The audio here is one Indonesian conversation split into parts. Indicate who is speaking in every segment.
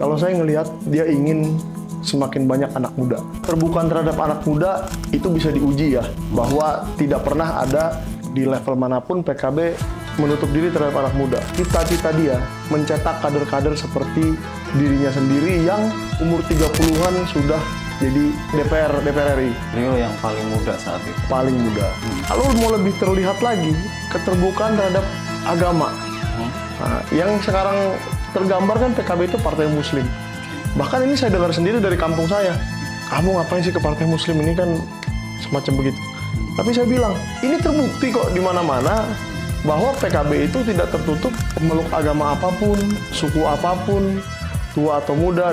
Speaker 1: Kalau saya ngelihat dia ingin semakin banyak anak muda. Terbukaan terhadap anak muda itu bisa diuji ya, bahwa tidak pernah ada di level manapun PKB menutup diri terhadap anak muda. Cita-cita dia mencetak kader-kader seperti dirinya sendiri yang umur 30-an sudah jadi DPR RI.
Speaker 2: Beliau yang paling muda saat itu.
Speaker 1: Paling muda. Kalau mau lebih terlihat lagi, keterbukaan terhadap agama. Nah, yang sekarang tergambar kan PKB itu partai muslim. Bahkan ini saya dengar sendiri dari kampung saya. Kamu ngapain sih ke partai muslim, ini kan semacam begitu. Tapi saya bilang, ini terbukti kok di mana-mana bahwa PKB itu tidak tertutup memeluk agama apapun, suku apapun, tua atau muda.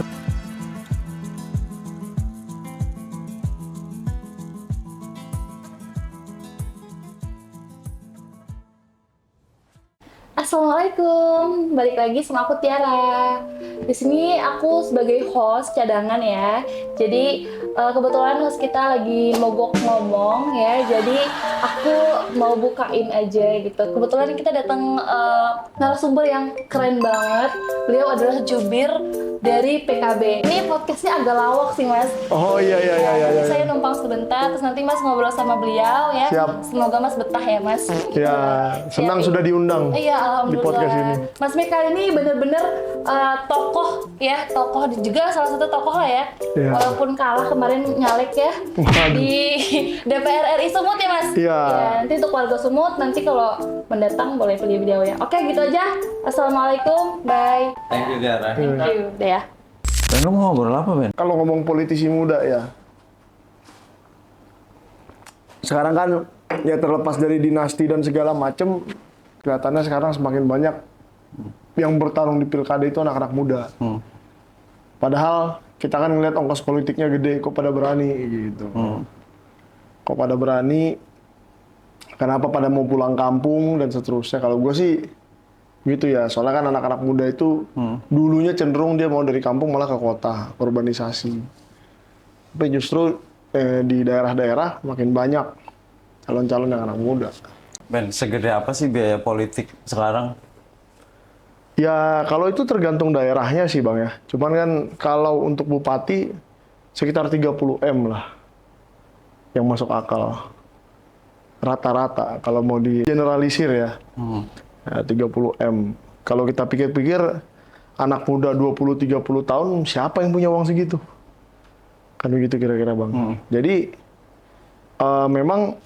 Speaker 3: Assalamualaikum, balik lagi sama aku Tiara. Di sini aku sebagai host cadangan ya. Jadi kebetulan host kita lagi mogok ngomong ya. Jadi aku mau bukain aja gitu. Kebetulan kita datang narasumber yang keren banget. Beliau adalah jubir dari PKB. Ini podcastnya agak lawak sih Mas.
Speaker 1: Oh iya.
Speaker 3: Saya numpang sebentar, terus nanti Mas ngobrol sama beliau ya.
Speaker 1: Siap.
Speaker 3: Semoga Mas betah ya Mas.
Speaker 1: Ya, senang sudah diundang.
Speaker 3: Iya,
Speaker 1: di podcast ini.
Speaker 3: Mas Mika ini bener-bener tokoh ya, tokoh juga salah satu tokoh lah ya.
Speaker 1: Iya.
Speaker 3: Walaupun kalah kemarin nyalek ya
Speaker 1: Waduh.
Speaker 3: di DPR RI Sumut ya Mas.
Speaker 1: Iya.
Speaker 3: Ya, nanti untuk warga Sumut nanti kalau mendatang boleh pilih beliau ya. Oke gitu aja. Assalamualaikum, bye.
Speaker 2: Thank you, Tiara.
Speaker 3: Thank you, udah ya.
Speaker 2: Dan lu mau ngobrol apa, Ben?
Speaker 1: Kalau ngomong politisi muda ya, sekarang kan ya terlepas dari dinasti dan segala macem, kelihatannya sekarang semakin banyak yang bertarung di pilkada itu anak-anak muda. Padahal kita kan ngeliat ongkos politiknya gede, kok pada berani gitu. Kok pada berani, kenapa pada mau pulang kampung dan seterusnya. Kalau gue sih gitu ya, soalnya kan anak-anak muda itu dulunya cenderung dia mau dari kampung malah ke kota, urbanisasi. Tapi justru di daerah-daerah makin banyak calon-calon yang anak muda.
Speaker 2: Ben, segede apa sih biaya politik sekarang?
Speaker 1: Ya kalau itu tergantung daerahnya sih Bang ya. Cuman kan kalau untuk bupati sekitar 30 M lah yang masuk akal. Rata-rata kalau mau di generalisir ya. Ya 30 M. Kalau kita pikir-pikir anak muda 20-30 tahun siapa yang punya uang segitu? Kan begitu kira-kira Bang. Jadi memang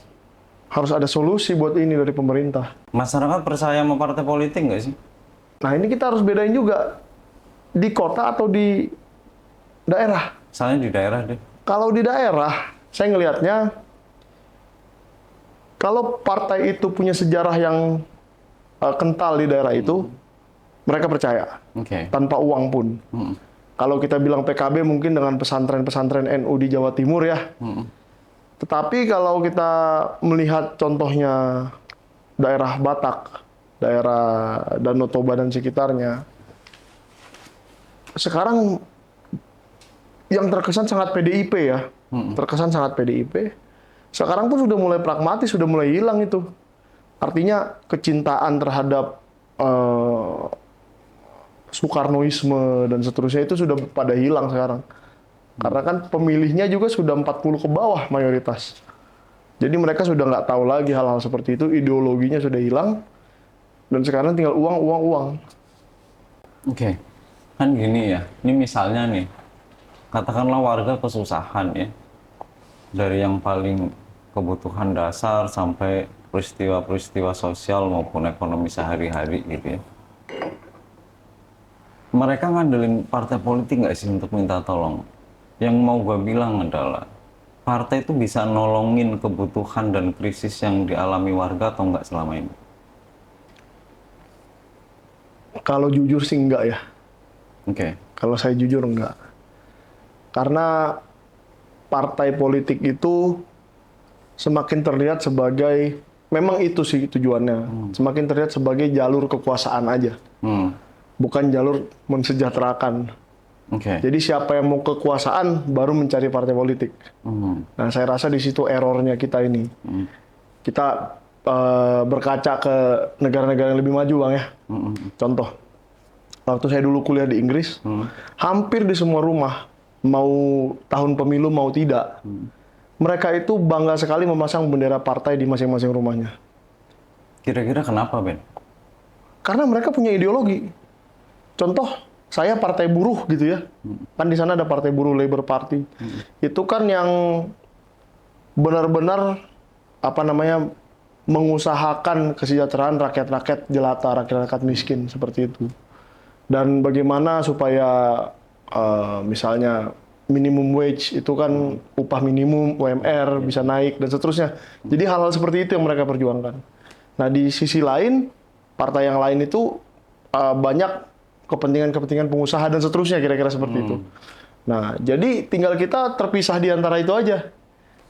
Speaker 1: harus ada solusi buat ini dari pemerintah.
Speaker 2: Masyarakat percaya sama partai politik nggak sih?
Speaker 1: Nah ini kita harus bedain juga di kota atau di daerah.
Speaker 2: Misalnya di daerah deh.
Speaker 1: Kalau di daerah, saya ngelihatnya kalau partai itu punya sejarah yang kental di daerah itu, mereka percaya
Speaker 2: Oke.
Speaker 1: tanpa uang pun. Kalau kita bilang PKB mungkin dengan pesantren-pesantren NU di Jawa Timur ya. Tetapi kalau kita melihat contohnya daerah Batak, daerah Danau Toba dan sekitarnya, sekarang yang terkesan sangat PDIP ya, terkesan sangat PDIP. Sekarang pun sudah mulai pragmatis, sudah mulai hilang itu. Artinya kecintaan terhadap Soekarnoisme dan seterusnya itu sudah pada hilang sekarang. Karena kan pemilihnya juga sudah 40 ke bawah mayoritas. Jadi mereka sudah nggak tahu lagi hal-hal seperti itu, ideologinya sudah hilang, dan sekarang tinggal uang.
Speaker 2: Oke. Kan gini ya, ini misalnya nih, katakanlah warga kesusahan ya, dari yang paling kebutuhan dasar sampai peristiwa-peristiwa sosial maupun ekonomi sehari-hari gitu ya. Mereka ngandelin partai politik nggak sih untuk minta tolong? Yang mau gue bilang adalah, partai itu bisa nolongin kebutuhan dan krisis yang dialami warga atau nggak selama ini?
Speaker 1: Kalau jujur sih enggak ya.
Speaker 2: Oke.
Speaker 1: Kalau saya jujur enggak. Karena partai politik itu semakin terlihat sebagai, memang itu sih tujuannya, semakin terlihat sebagai jalur kekuasaan aja. Bukan jalur mensejahterakan.
Speaker 2: Oke.
Speaker 1: Jadi siapa yang mau kekuasaan baru mencari partai politik. Nah, saya rasa di situ errornya kita ini. Kita berkaca ke negara-negara yang lebih maju Bang ya. Contoh, waktu saya dulu kuliah di Inggris, hampir di semua rumah, mau tahun pemilu mau tidak, mereka itu bangga sekali memasang bendera partai di masing-masing rumahnya.
Speaker 2: Kira-kira kenapa, Ben?
Speaker 1: Karena mereka punya ideologi. Contoh, saya partai buruh gitu ya. Kan di sana ada partai buruh, Labour Party. Itu kan yang benar-benar mengusahakan kesejahteraan rakyat-rakyat jelata, rakyat-rakyat miskin seperti itu. Dan bagaimana supaya misalnya minimum wage itu kan upah minimum, UMR bisa naik dan seterusnya. Jadi hal-hal seperti itu yang mereka perjuangkan. Nah, di sisi lain, partai yang lain itu banyak kepentingan-kepentingan pengusaha dan seterusnya, kira-kira seperti itu. Nah, jadi tinggal kita terpisah di antara itu aja.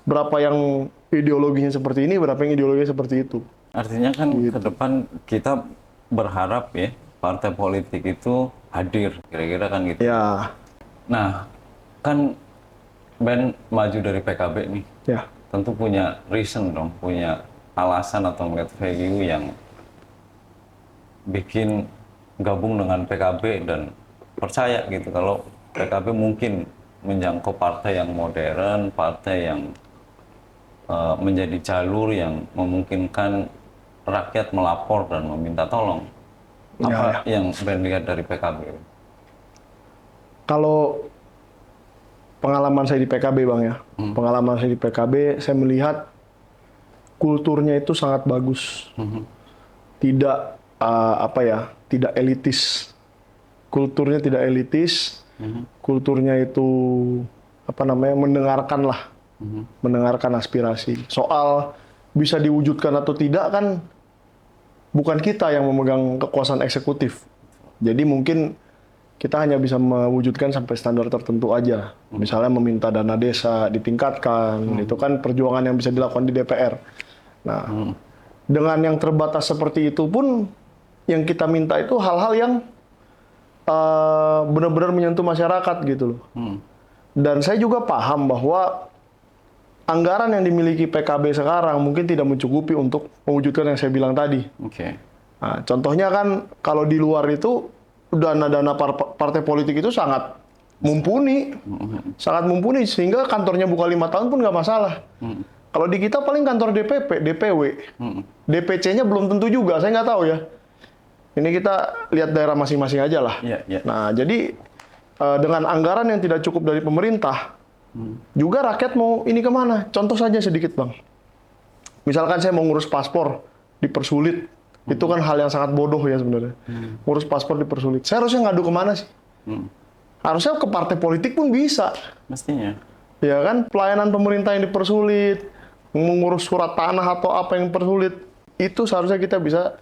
Speaker 1: Berapa yang ideologinya seperti ini, berapa yang ideologinya seperti itu.
Speaker 2: Artinya kan ke depan kita berharap ya, partai politik itu hadir, kira-kira kan gitu.
Speaker 1: Ya,
Speaker 2: Nah, kan Ben maju dari PKB nih.
Speaker 1: ya.
Speaker 2: Tentu punya reason dong, punya alasan atau melihat value yang bikin gabung dengan PKB dan percaya gitu kalau PKB mungkin menjangkau partai yang modern, partai yang menjadi jalur yang memungkinkan rakyat melapor dan meminta tolong. Apa yang Ben lihat dari PKB?
Speaker 1: Kalau pengalaman saya di PKB, Bang ya. Pengalaman saya di PKB, saya melihat kulturnya itu sangat bagus. Tidak tidak elitis. Kulturnya tidak elitis. Kulturnya itu mendengarkan lah. Mendengarkan aspirasi. Soal bisa diwujudkan atau tidak kan bukan kita yang memegang kekuasaan eksekutif. Jadi mungkin kita hanya bisa mewujudkan sampai standar tertentu aja. Misalnya meminta dana desa ditingkatkan, itu kan perjuangan yang bisa dilakukan di DPR. Nah, dengan yang terbatas seperti itu pun, yang kita minta itu hal-hal yang benar-benar menyentuh masyarakat gitu loh. Dan saya juga paham bahwa anggaran yang dimiliki PKB sekarang mungkin tidak mencukupi untuk mewujudkan yang saya bilang tadi. Nah, contohnya kan kalau di luar itu dana-dana partai politik itu sangat mumpuni, sehingga kantornya buka 5 tahun pun nggak masalah. Kalau di kita paling kantor DPP, DPW, DPC-nya belum tentu juga, saya nggak tahu ya. Ini kita lihat daerah masing-masing aja lah. Nah, jadi dengan anggaran yang tidak cukup dari pemerintah, juga rakyat mau ini kemana? Contoh saja sedikit, Bang. Misalkan saya mau ngurus paspor, dipersulit. Itu kan hal yang sangat bodoh ya sebenarnya. Ngurus paspor dipersulit. Saya harusnya ngadu kemana sih? Harusnya ke partai politik pun bisa.
Speaker 2: Mestinya.
Speaker 1: Ya kan, pelayanan pemerintah yang dipersulit, mengurus surat tanah atau apa yang dipersulit, itu seharusnya kita bisa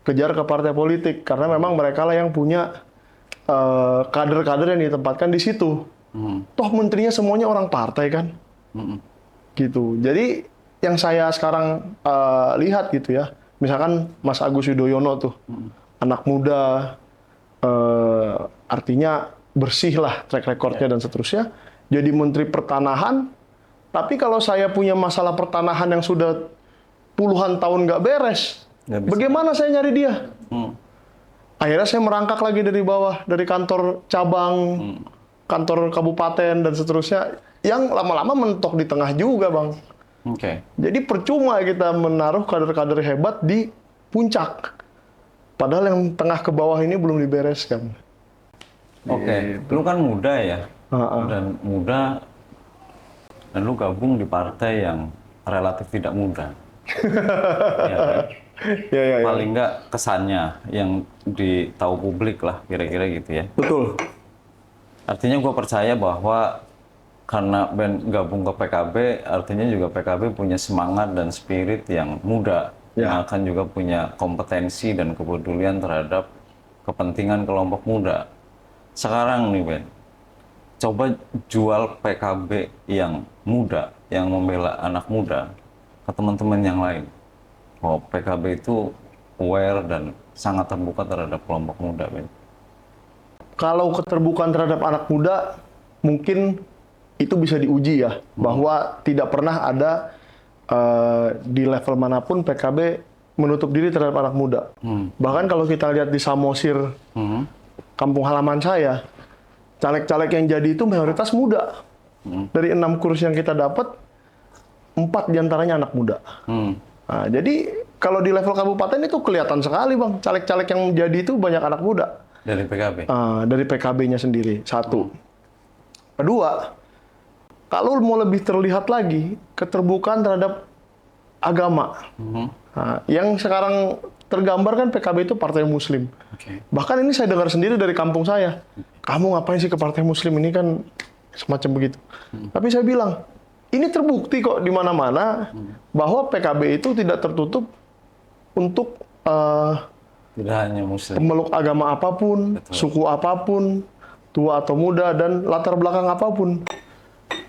Speaker 1: kejar ke partai politik. Karena memang mereka lah yang punya kader-kader yang ditempatkan di situ. Toh menterinya semuanya orang partai kan? Gitu. Jadi yang saya sekarang lihat gitu ya, misalkan Mas Agus Yudhoyono tuh, anak muda, artinya bersih lah track recordnya dan seterusnya, jadi Menteri Pertanahan, tapi kalau saya punya masalah pertanahan yang sudah puluhan tahun nggak beres, bagaimana saya nyari dia? Akhirnya saya merangkak lagi dari bawah, dari kantor cabang, kantor kabupaten dan seterusnya, yang lama-lama mentok di tengah juga, Bang. Jadi percuma kita menaruh kader-kader hebat di puncak. Padahal yang tengah ke bawah ini belum dibereskan.
Speaker 2: Lu kan muda ya. Dan muda, dan lu gabung di partai yang relatif tidak muda. Ya, kan? Paling nggak kesannya yang ditahu publik lah, kira-kira gitu ya.
Speaker 1: Betul.
Speaker 2: Artinya gue percaya bahwa karena Ben gabung ke PKB, artinya juga PKB punya semangat dan spirit yang muda, yang akan juga punya kompetensi dan kepedulian terhadap kepentingan kelompok muda. Sekarang nih Ben, coba jual PKB yang muda, yang membela anak muda ke teman-teman yang lain. Bahwa PKB itu aware dan sangat terbuka terhadap kelompok muda, Ben.
Speaker 1: Kalau keterbukaan terhadap anak muda, mungkin itu bisa diuji ya, bahwa tidak pernah ada di level manapun PKB menutup diri terhadap anak muda. Bahkan kalau kita lihat di Samosir, kampung halaman saya, caleg-caleg yang jadi itu mayoritas muda. Dari 6 kursi yang kita dapat, 4 diantaranya anak muda. Nah, jadi kalau di level kabupaten itu kelihatan sekali, Bang. Caleg-caleg yang jadi itu banyak anak muda.
Speaker 2: Dari PKB?
Speaker 1: Dari PKB-nya sendiri, satu. Kedua, kalau mau lebih terlihat lagi, keterbukaan terhadap agama. Nah, yang sekarang tergambar kan PKB itu partai muslim. Bahkan ini saya dengar sendiri dari kampung saya. Kamu ngapain sih ke partai muslim, ini kan semacam begitu. Tapi saya bilang, ini terbukti kok di mana-mana bahwa PKB itu tidak tertutup untuk
Speaker 2: Tidak hanya muslim.
Speaker 1: pemeluk agama apapun, suku apapun, tua atau muda, dan latar belakang apapun.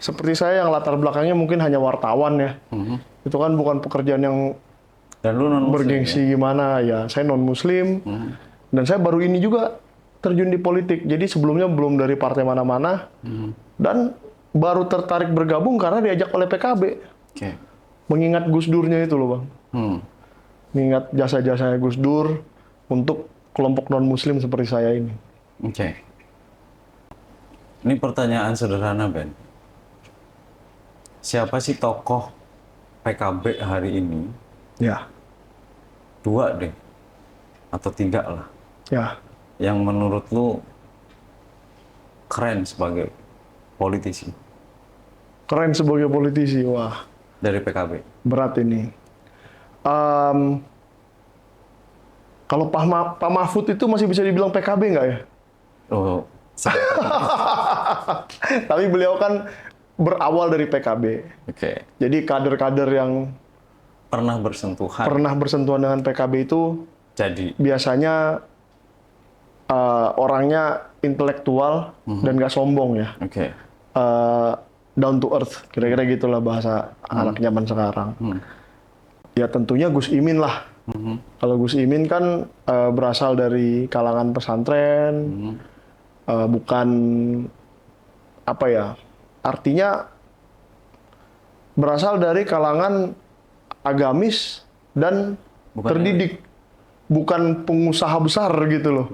Speaker 1: Seperti saya yang latar belakangnya mungkin hanya wartawan ya. Itu kan bukan pekerjaan yang
Speaker 2: Dan lu non muslim.
Speaker 1: bergengsi gimana ya. Saya non muslim dan saya baru ini juga terjun di politik. Jadi sebelumnya belum dari partai mana-mana dan baru tertarik bergabung karena diajak oleh PKB. Mengingat Gus Durnya itu loh, Bang. Mengingat jasa-jasanya Gus Dur untuk kelompok non muslim seperti saya ini.
Speaker 2: Ini pertanyaan sederhana, Ben. Siapa sih tokoh PKB hari ini?
Speaker 1: Ya,
Speaker 2: 2 deh. Atau 3 lah.
Speaker 1: ya.
Speaker 2: Yang menurut lu keren sebagai politisi
Speaker 1: Keren sebagai politisi, wah.
Speaker 2: dari PKB?
Speaker 1: Berat ini. Kalau Pak Mahfud itu masih bisa dibilang PKB nggak ya?
Speaker 2: Oh,
Speaker 1: Tapi beliau kan berawal dari PKB. Jadi kader-kader yang
Speaker 2: pernah bersentuhan.
Speaker 1: pernah bersentuhan dengan PKB itu
Speaker 2: Jadi,
Speaker 1: biasanya orangnya intelektual dan nggak sombong ya. Down to earth, kira-kira gitulah bahasa anak zaman sekarang. Ya tentunya Gus Imin lah. Kalau Gus Imin kan berasal dari kalangan pesantren, bukan apa ya, artinya berasal dari kalangan agamis dan terdidik, bukan pengusaha besar gitu loh.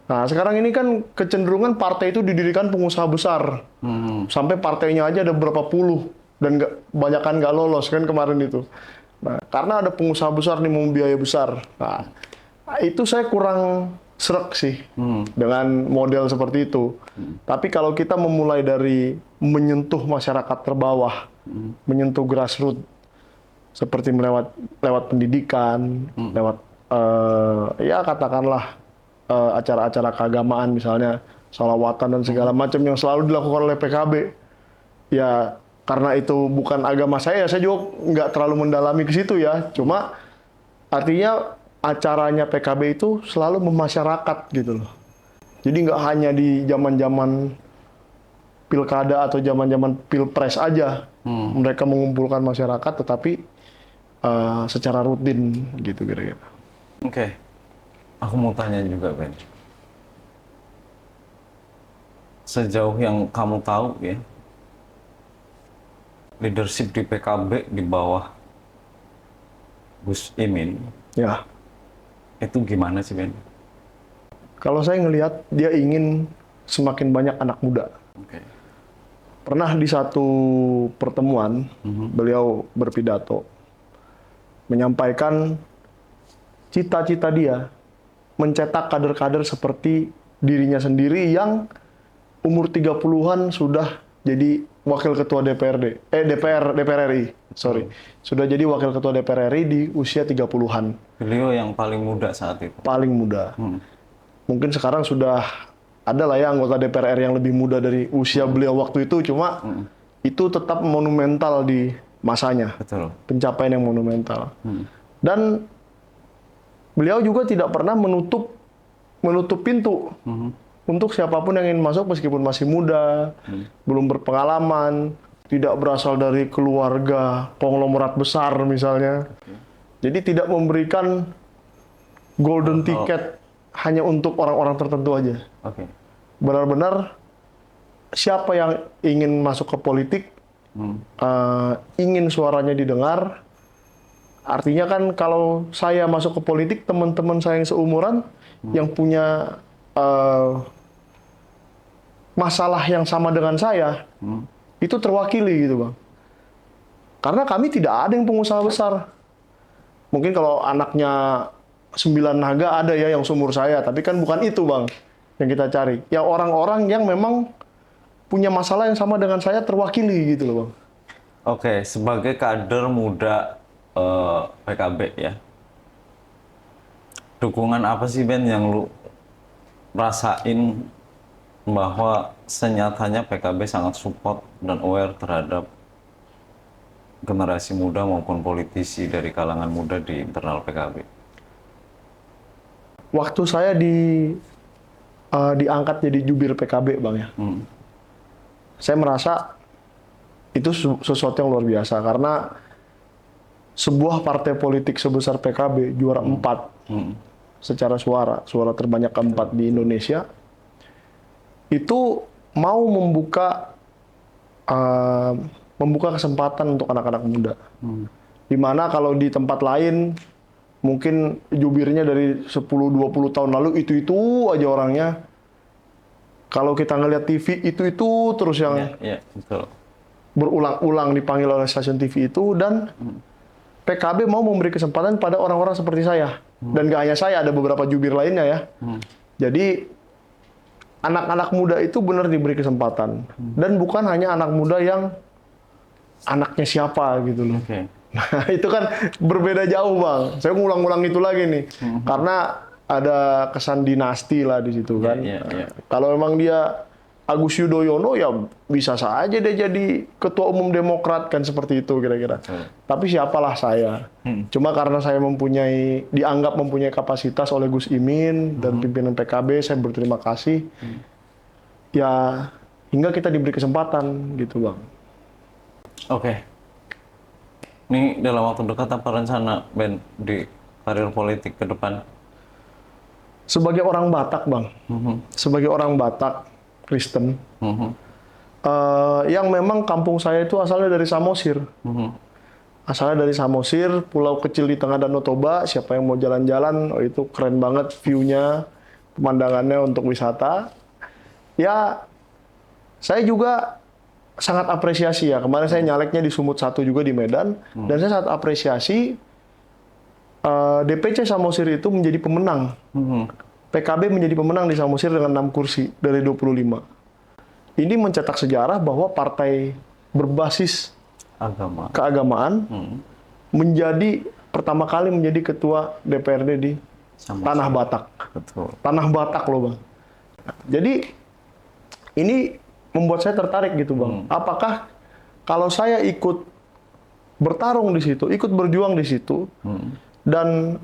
Speaker 1: Nah sekarang ini kan kecenderungan partai itu didirikan pengusaha besar, sampai partainya aja ada berapa puluh dan banyakan nggak lolos kan kemarin itu. Nah, karena ada pengusaha besar nih mau biaya besar. Nah, itu saya kurang srek sih dengan model seperti itu. Tapi kalau kita memulai dari menyentuh masyarakat terbawah, menyentuh grassroots, seperti lewat pendidikan, lewat ya katakanlah acara-acara keagamaan misalnya, sholawatan dan segala macam yang selalu dilakukan oleh PKB. Ya karena itu bukan agama saya juga nggak terlalu mendalami ke situ ya. Cuma artinya acaranya PKB itu selalu memasyarakat gitu loh. Jadi nggak hanya di zaman-zaman pilkada atau zaman-zaman pilpres aja mereka mengumpulkan masyarakat, tetapi secara rutin gitu kira-kira.
Speaker 2: Aku mau tanya juga, Ben. Sejauh yang kamu tahu ya, leadership di PKB di bawah Gus Imin,
Speaker 1: Ya.
Speaker 2: itu gimana sih, Ben?
Speaker 1: Kalau saya ngelihat dia ingin semakin banyak anak muda. Pernah di satu pertemuan beliau berpidato menyampaikan cita-cita dia mencetak kader-kader seperti dirinya sendiri yang umur 30-an sudah jadi wakil ketua DPR RI. Sudah jadi wakil ketua DPR RI di usia 30-an.
Speaker 2: Beliau yang paling muda saat itu.
Speaker 1: Paling muda. Mungkin sekarang sudah ada lah ya anggota DPR RI yang lebih muda dari usia beliau waktu itu, cuma itu tetap monumental di masanya.
Speaker 2: Betul.
Speaker 1: Pencapaian yang monumental. Dan beliau juga tidak pernah menutup pintu untuk siapapun yang ingin masuk meskipun masih muda, belum berpengalaman, tidak berasal dari keluarga konglomerat besar misalnya. Jadi tidak memberikan golden ticket hanya untuk orang-orang tertentu aja. Benar-benar siapa yang ingin masuk ke politik, ingin suaranya didengar. Artinya kan kalau saya masuk ke politik, teman-teman saya yang seumuran yang punya masalah yang sama dengan saya, itu terwakili gitu Bang. Karena kami tidak ada yang pengusaha besar. Mungkin kalau anaknya 9 naga ada ya yang seumur saya, tapi kan bukan itu Bang yang kita cari. Ya orang-orang yang memang punya masalah yang sama dengan saya terwakili gitu loh Bang.
Speaker 2: Oke, sebagai kader muda PKB ya, dukungan apa sih Ben yang lu rasain bahwa senyatanya PKB sangat support dan aware terhadap generasi muda maupun politisi dari kalangan muda di internal PKB?
Speaker 1: Waktu saya diangkat jadi jubir PKB Bang ya, saya merasa itu sesuatu yang luar biasa karena sebuah partai politik sebesar PKB juara 4 secara suara terbanyak keempat di Indonesia itu mau membuka kesempatan untuk anak-anak muda. Dimana kalau di tempat lain mungkin jubirnya dari 10-20 tahun lalu itu aja orangnya. Kalau kita ngelihat TV itu terus yang
Speaker 2: Betul.
Speaker 1: berulang-ulang dipanggil oleh stasiun TV itu, dan PKB mau memberi kesempatan pada orang-orang seperti saya. Dan gak hanya saya, ada beberapa jubir lainnya ya. Jadi anak-anak muda itu benar diberi kesempatan. Dan bukan hanya anak muda yang anaknya siapa gitu loh.
Speaker 2: Oke.
Speaker 1: Nah, itu kan berbeda jauh Bang. Saya ngulang-ngulang itu lagi nih. Karena ada kesan dinasti lah di situ kan. Kalau memang dia Agus Yudhoyono ya bisa saja dia jadi ketua umum Demokrat kan, seperti itu kira-kira. Tapi siapalah saya. Cuma karena saya dianggap mempunyai kapasitas oleh Gus Imin dan pimpinan PKB, saya berterima kasih. Ya hingga kita diberi kesempatan gitu Bang.
Speaker 2: Oke. Ini dalam waktu dekat apa rencana Ben di karir politik ke depan?
Speaker 1: Sebagai orang Batak Bang, sebagai orang Batak Kristen, yang memang kampung saya itu asalnya dari Samosir. Asalnya dari Samosir, pulau kecil di tengah Danau Toba. Siapa yang mau jalan-jalan, oh itu keren banget view-nya, pemandangannya untuk wisata. Ya, saya juga sangat apresiasi ya. Kemarin saya nyaleknya di Sumut 1 juga di Medan, dan saya sangat apresiasi DPC Samosir itu menjadi pemenang. PKB menjadi pemenang di Samosir dengan 6 kursi dari 25. Ini mencetak sejarah bahwa partai berbasis keagamaan menjadi pertama kali menjadi ketua DPRD di Tanah Batak.
Speaker 2: Betul.
Speaker 1: Tanah Batak loh Bang. Jadi ini membuat saya tertarik gitu Bang. Apakah kalau saya ikut bertarung di situ, ikut berjuang di situ, dan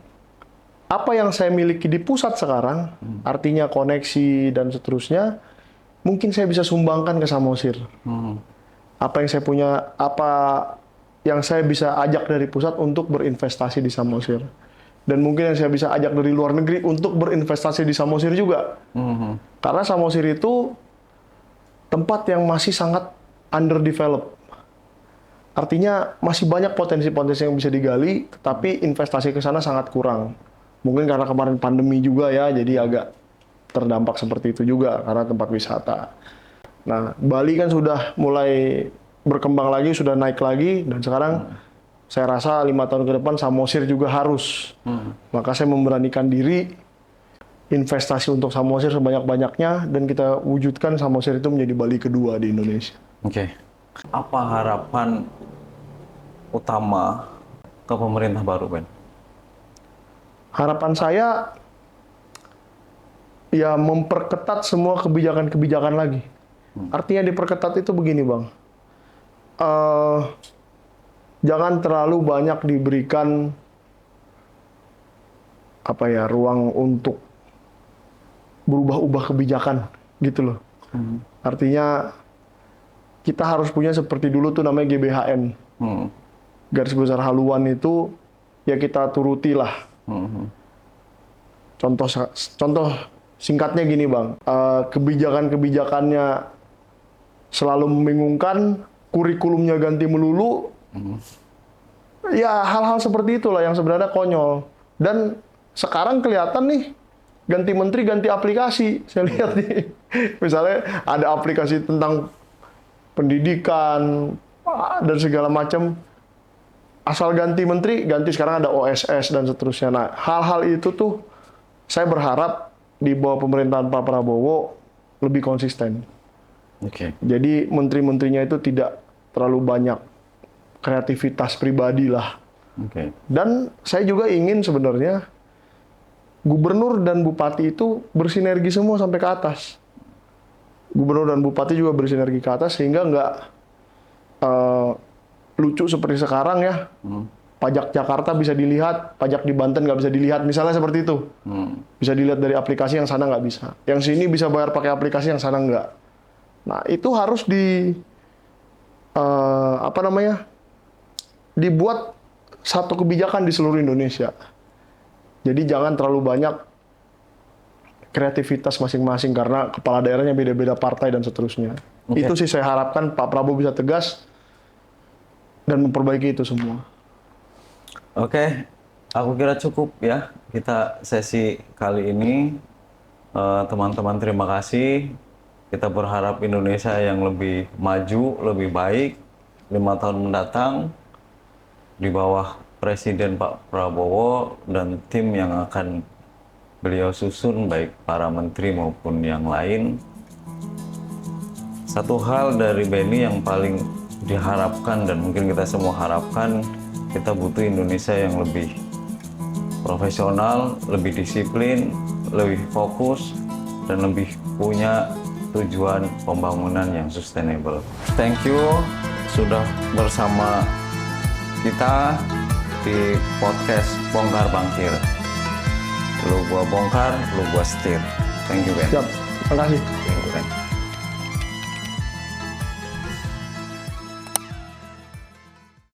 Speaker 1: apa yang saya miliki di pusat sekarang, artinya koneksi dan seterusnya, mungkin saya bisa sumbangkan ke Samosir. Apa yang saya punya, apa yang saya bisa ajak dari pusat untuk berinvestasi di Samosir. Dan mungkin yang saya bisa ajak dari luar negeri untuk berinvestasi di Samosir juga. Karena Samosir itu tempat yang masih sangat underdeveloped. Artinya masih banyak potensi-potensi yang bisa digali, tetapi investasi ke sana sangat kurang. Mungkin karena kemarin pandemi juga ya, jadi agak terdampak seperti itu juga karena tempat wisata. Nah, Bali kan sudah mulai berkembang lagi, sudah naik lagi, dan sekarang saya rasa 5 tahun ke depan Samosir juga harus. Maka saya memberanikan diri investasi untuk Samosir sebanyak-banyaknya, dan kita wujudkan Samosir itu menjadi Bali kedua di Indonesia.
Speaker 2: Oke. Apa harapan utama ke pemerintah baru, Ben?
Speaker 1: Harapan saya ya memperketat semua kebijakan-kebijakan lagi. Artinya diperketat itu begini Bang. Jangan terlalu banyak diberikan ruang untuk berubah-ubah kebijakan gitu loh. Artinya kita harus punya seperti dulu tuh namanya GBHN. Garis besar haluan itu ya kita turuti lah. Contoh singkatnya gini Bang, kebijakan-kebijakannya selalu membingungkan, kurikulumnya ganti melulu, ya hal-hal seperti itulah yang sebenarnya konyol. Dan sekarang kelihatan nih ganti menteri, ganti aplikasi. Saya lihat nih, misalnya ada aplikasi tentang pendidikan dan segala macam. Asal ganti menteri, ganti sekarang ada OSS dan seterusnya. Nah, hal-hal itu tuh saya berharap di bawah pemerintahan Pak Prabowo lebih konsisten.
Speaker 2: Oke.
Speaker 1: Jadi menteri-menterinya itu tidak terlalu banyak kreativitas pribadi lah.
Speaker 2: Oke.
Speaker 1: Dan saya juga ingin sebenarnya gubernur dan bupati itu bersinergi semua sampai ke atas. Gubernur dan bupati juga bersinergi ke atas sehingga nggak lucu seperti sekarang ya. Pajak Jakarta bisa dilihat, pajak di Banten nggak bisa dilihat. Misalnya seperti itu. Bisa dilihat dari aplikasi, yang sana nggak bisa. Yang sini bisa bayar pakai aplikasi, yang sana nggak. Nah, itu harus dibuat satu kebijakan di seluruh Indonesia. Jadi jangan terlalu banyak kreativitas masing-masing karena kepala daerahnya beda-beda partai dan seterusnya.
Speaker 2: Oke.
Speaker 1: Itu sih saya harapkan Pak Prabowo bisa tegas dan memperbaiki itu semua.
Speaker 2: Oke, aku kira cukup ya kita sesi kali ini. Teman-teman terima kasih. Kita berharap Indonesia yang lebih maju, lebih baik 5 tahun mendatang di bawah Presiden Pak Prabowo dan tim yang akan beliau susun, baik para menteri maupun yang lain. Satu hal dari Benny yang paling diharapkan dan mungkin kita semua harapkan, kita butuh Indonesia yang lebih profesional, lebih disiplin, lebih fokus, dan lebih punya tujuan pembangunan yang sustainable. Thank you sudah bersama kita di podcast Bongkar Bangkir. Lu gua bongkar, lu gua setir. Thank you, Ben.
Speaker 1: Siap, terima kasih.
Speaker 2: Thank you, Ben.